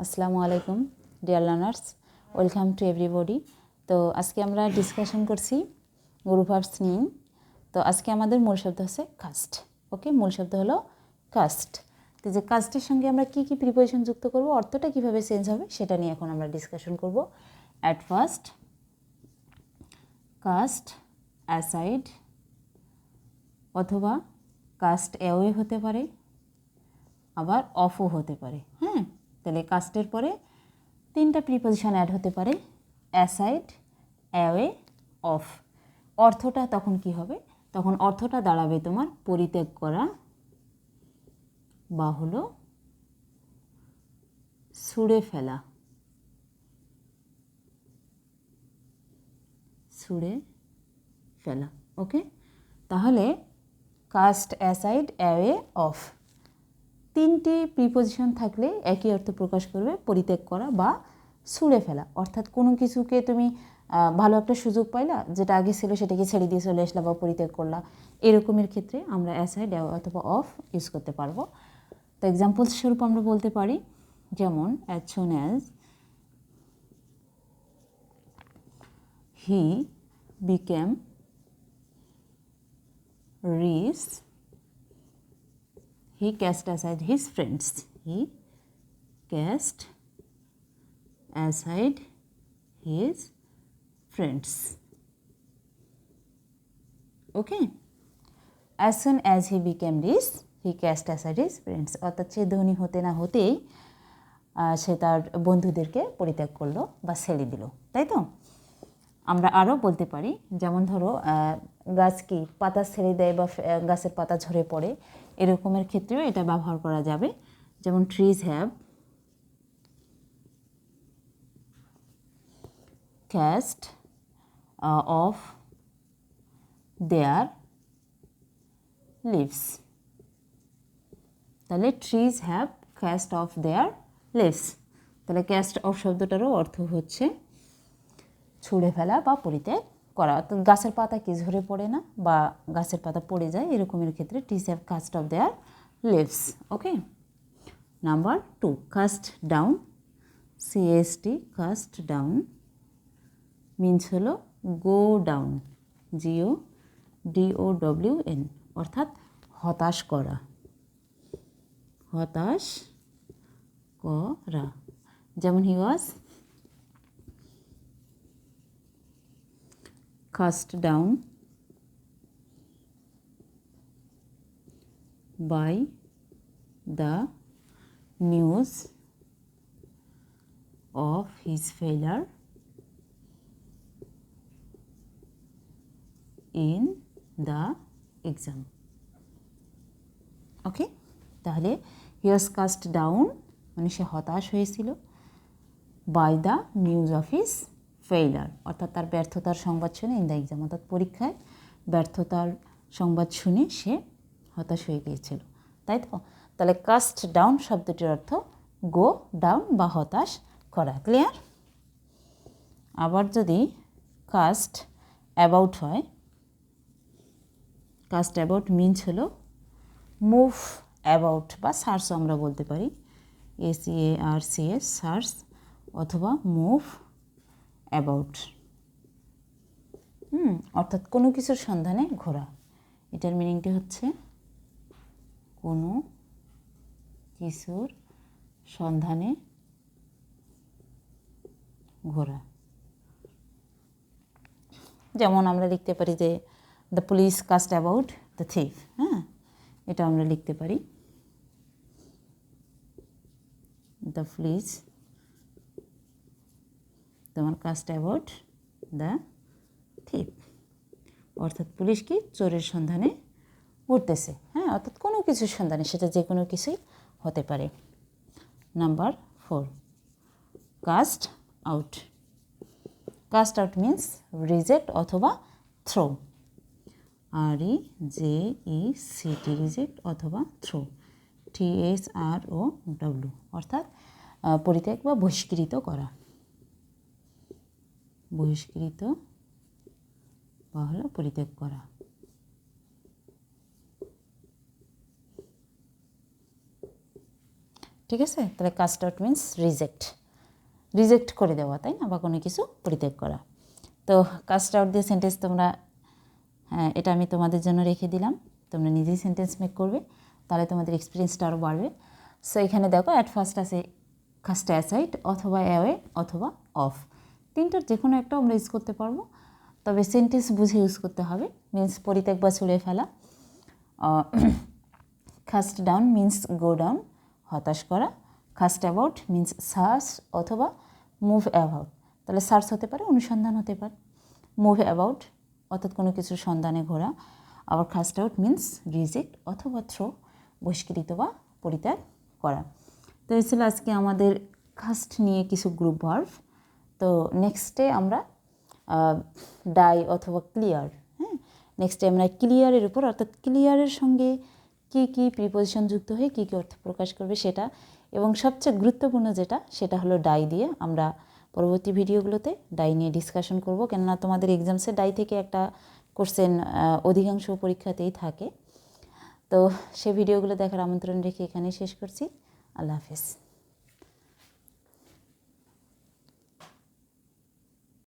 Assalamualaikum dear learners, welcome to everybody. তো আজকে আমরা ডিসকাশন করছি গুরু ভার্বস নিয়ে। তো আজকে আমাদের মূল শব্দ হচ্ছে কাস্ট। ওকে, মূল শব্দ হলো কাস্ট। তো যে কাস্টের সঙ্গে আমরা কি কি প্রিপোজিশন যুক্ত করব, অর্থটা কিভাবে চেঞ্জ হবে সেটা নিয়ে এখন আমরা ডিসকাশন করব। অ্যাট ফার্স্ট কাস্ট অ্যাসাইড অথবা কাস্ট অ্যাওয়ে হতে পারে, আবার অফও হতে পারে। হ্যাঁ, তাহলে কাস্টের পরে তিনটা প্রিপোজিশন অ্যাড হতে পারে, অ্যাসাইড, অ্যাওয়ে, অফ। অর্থটা তখন কি হবে? তখন অর্থটা দাঁড়াবে তোমার পরিত্যাগ করা বা হলো ছুঁড়ে ফেলা। ছুঁড়ে ফেলা। ওকে, তাহলে কাস্ট, অ্যাসাইড, অ্যাওয়ে, অফ তিনটি প্রিপোজিশন থাকলে একই অর্থ প্রকাশ করবে, পরিত্যাগ করা বা ছুঁড়ে ফেলা। অর্থাৎ কোনো কিছুকে তুমি ভালো একটা সুযোগ পাইলা, যেটা আগে ছিল সেটাকে ছেড়ে দিয়ে চলে আসলা বা পরিত্যাগ করলা, এরকমের ক্ষেত্রে আমরা অ্যাসাইড অথবা অফ ইউজ করতে পারবো। তো এক্সাম্পলস স্বরূপ আমরা বলতে পারি, যেমন as soon as he became rich he cast aside his friends. He cast aside his friends. Okay. As soon as he became rich, he cast aside his friends. অর্থাৎ সে ধনী হতে না হতেই সে তার বন্ধুদেরকে পরিত্যাগ করলো বা ছেড়ে দিল, তাই তো? আমরা আরও বলতে পারি, যেমন ধরো গাছ কি পাতা ছেড়ে দেয় বা গাছের পাতা ঝরে পড়ে, এরকমের ক্ষেত্রেও এটা ব্যবহার করা যাবে। যেমন trees have cast off their leaves. তাহলে trees have cast off their leaves. তাহলে ক্যাস্ট অফ শব্দটারও অর্থ হচ্ছে ছুঁড়ে ফেলা বা পরিত্যাগ করা। অর্থাৎ গাছের পাতা কি ঝরে পড়ে না বা গাছের পাতা পড়ে যায়, এরকমের ক্ষেত্রে trees have cast off their leaves. Okay, number 2 cast down. CAST cast down means হলো গো ডাউন, GODOWN, অর্থাৎ হতাশ করা। হতাশ করা। যেমন হি ওয়াজ cast down by the news of his failure in the exam. ওকে, তাহলে he was cast down মানে সে হতাশ হয়েছিল, by the news of his failure, অর্থাৎ তার ব্যর্থতার সংবাদ শুনে, ইন দ্য এক্সাম, অর্থাৎ পরীক্ষায় ব্যর্থতার সংবাদ শুনে সে হতাশ হয়ে গিয়েছিল, তাই তো? তাহলে কাস্ট ডাউন শব্দটির অর্থ গো ডাউন বা হতাশ করা। ক্লিয়ার? আবার যদি কাস্ট অ্যাবাউট হয়, কাস্ট অ্যাবাউট মিনস হলো মুভ অ্যাবাউট বা সার্চ আমরা বলতে পারি, SEARCH, সার্চ অথবা মুভ অ্যাবাউট। অর্থাৎ কোনো কিছুর সন্ধানে ঘোরা। এটার মিনিংটি হচ্ছে কোনো কিছুর সন্ধানে ঘোরা। যেমন আমরা লিখতে পারি যে the police cast about the thief. হ্যাঁ, এটা আমরা লিখতে পারি, দ্য পুলিশ তোমার কাস্ট অ্যাবাউট দ্য থিফ, অর্থাৎ পুলিশ কি চোরের সন্ধানে ঘুরতেছে। হ্যাঁ, অর্থাৎ কোনো কিছুর সন্ধানে, সেটা যে কোনো কিছুই হতে পারে। Number 4 cast out. Cast out means reject অথবা থ্রো, REJECT, রিজেক্ট অথবা থ্রো, THROW, অর্থাৎ পরিত্যাগ বা বহিষ্কৃত করা। বহিষ্কৃত বা হলো পরিত্যাগ করা। ঠিক আছে? তাহলে কাস্ট আউট মিন্স রিজেক্ট করে দেওয়া, তাই না, বা কোনো কিছু পরিত্যাগ করা। তো কাস্ট আউট দিয়ে সেন্টেন্স তোমরা, হ্যাঁ, এটা আমি তোমাদের জন্য রেখে দিলাম, তোমরা নিজেই সেন্টেন্স মেক করবে, তাহলে তোমাদের এক্সপিরিয়েন্সটা আরও বাড়বে। সো এখানে দেখো অ্যাট ফার্স্ট আছে কাস্ট অ্যাসাইড অথবা অ্যাওয়ে অথবা অফ, তিনটার যে কোনো একটা আমরা ইউজ করতে পারবো, তবে সেন্টেন্স বুঝে ইউজ করতে হবে, মিন্স পরিত্যাগ বা ছুঁড়ে ফেলা। Cast down means go down, হতাশ করা। কাস্ট অ্যাবাউট মিন্স সার্চ অথবা মুভ অ্যাবাউট, তাহলে সার্চ হতে পারে, অনুসন্ধান হতে পারে। মুভ অ্যাবাউট অর্থাৎ কোনো কিছুর সন্ধানে ঘোরা। আবার কাস্ট আউট মিন্স রিজেক্ট অথবা থ্রো, বহিষ্কৃত বা পরিত্যাগ করা। তো এই ছিল আজকে আমাদের কাস্ট নিয়ে কিছু গ্রুপ ভার্ব। তো নেক্সটে আমরা ডাই অথবা ক্লিয়ার, হ্যাঁ, নেক্সটে আমরা ক্লিয়ারের উপর, অর্থাৎ ক্লিয়ারের সঙ্গে কী কী প্রিপোজিশন যুক্ত হয়ে কী কী অর্থ প্রকাশ করবে সেটা, এবং সবচেয়ে গুরুত্বপূর্ণ যেটা সেটা হলো ডাই দিয়ে আমরা পরবর্তী ভিডিওগুলোতে ডাই নিয়ে ডিসকাশন করব, কেননা তোমাদের এক্সামসে ডাই থেকে একটা কোশ্চেন অধিকাংশ পরীক্ষাতেই থাকে। তো সে ভিডিওগুলো দেখার আমন্ত্রণ রেখে এখানেই শেষ করছি। আল্লাহ হাফেজ।